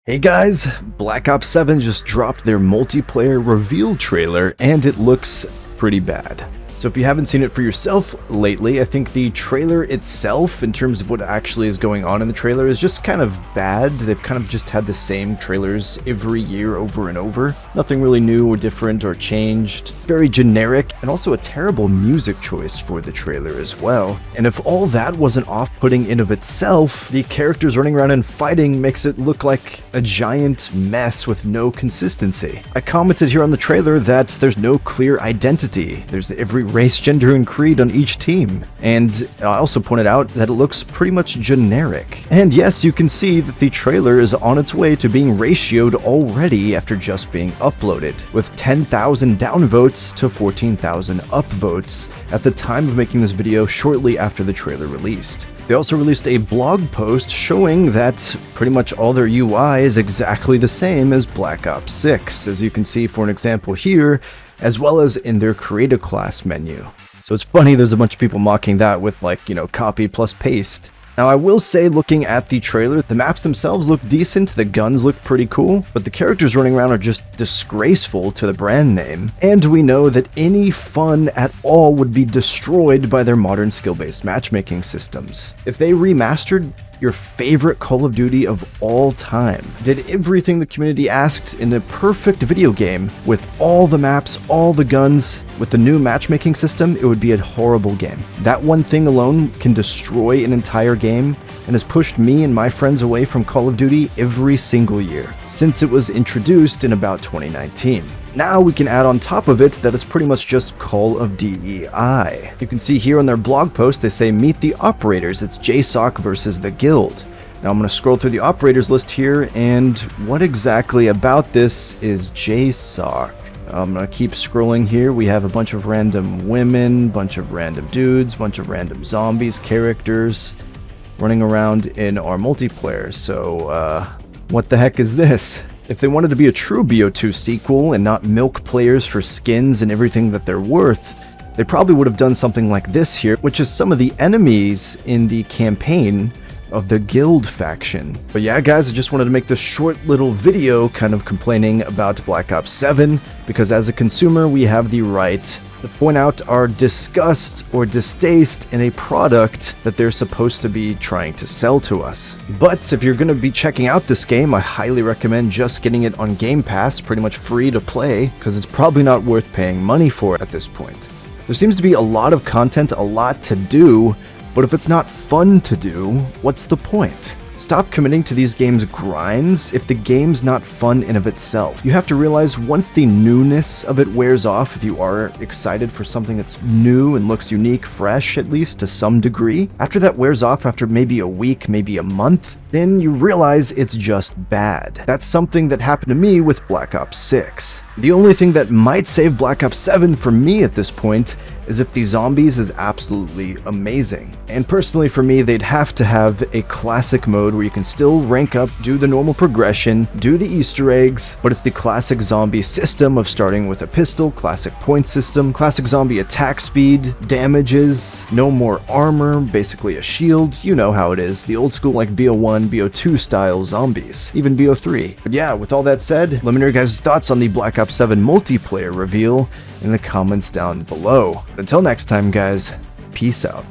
Hey guys, Black Ops 7 just dropped their multiplayer reveal trailer and it looks pretty bad. So if you haven't seen it for yourself lately, I think the trailer itself, in terms of what actually is going on in the trailer, is just kind of bad. They've kind of just had the same trailers every year over and over. Nothing really new or different or changed. Very generic, and also a terrible music choice for the trailer as well. And if all that wasn't off-putting in of itself, the characters running around and fighting makes it look like a giant mess with no consistency. I commented here on the trailer that there's no clear identity. There's every race, gender, and creed on each team. And I also pointed out that it looks pretty much generic. And yes, you can see that the trailer is on its way to being ratioed already after just being uploaded, with 10,000 downvotes to 14,000 upvotes at the time of making this video shortly after the trailer released. They also released a blog post showing that pretty much all their UI is exactly the same as Black Ops 6, as you can see for an example here, as well as in their create a class menu. So it's funny there's a bunch of people mocking that with copy plus paste. Now I will say, looking at the trailer, the maps themselves look decent, the guns look pretty cool, but the characters running around are just disgraceful to the brand name. And we know that any fun at all would be destroyed by their modern skill-based matchmaking systems. If they remastered your favorite Call of Duty of all time, did everything the community asked in a perfect video game, with all the maps, all the guns, with the new matchmaking system, it would be a horrible game. That one thing alone can destroy an entire game and has pushed me and my friends away from Call of Duty every single year, since it was introduced in about 2019. Now we can add on top of it that it's pretty much just Call of DEI. You can see here on their blog post they say meet the operators, it's JSOC versus the guild. Now I'm going to scroll through the operators list here, and what exactly about this is JSOC? I'm going to keep scrolling here. We have a bunch of random women, bunch of random dudes, bunch of random zombies, characters running around in our multiplayer. So what the heck is this? If they wanted to be a true BO2 sequel and not milk players for skins and everything that they're worth, they probably would have done something like this here, which is some of the enemies in the campaign of the guild faction. But yeah guys, I just wanted to make this short little video kind of complaining about Black Ops 7, because as a consumer we have the right to point out our disgust or distaste in a product that they're supposed to be trying to sell to us. But if you're going to be checking out this game, I highly recommend just getting it on Game Pass, pretty much free to play, because it's probably not worth paying money for at this point. There seems to be a lot of content, a lot to do, but if it's not fun to do, what's the point? Stop committing to these games' grinds if the game's not fun in of itself. You have to realize once the newness of it wears off, if you are excited for something that's new and looks unique, fresh at least to some degree, after that wears off after maybe a week, maybe a month, then you realize it's just bad. That's something that happened to me with Black Ops 6. The only thing that might save Black Ops 7 for me at this point is if the zombies is absolutely amazing. And personally for me, they'd have to have a classic mode where you can still rank up, do the normal progression, do the Easter eggs, but it's the classic zombie system of starting with a pistol, classic point system, classic zombie attack speed, damages, no more armor, basically a shield, you know how it is, the old school like BO1, BO2 style zombies, even BO3. But yeah, with all that said, let me know your guys' thoughts on the Black Ops 7 multiplayer reveal in the comments down below. But until next time guys, peace out.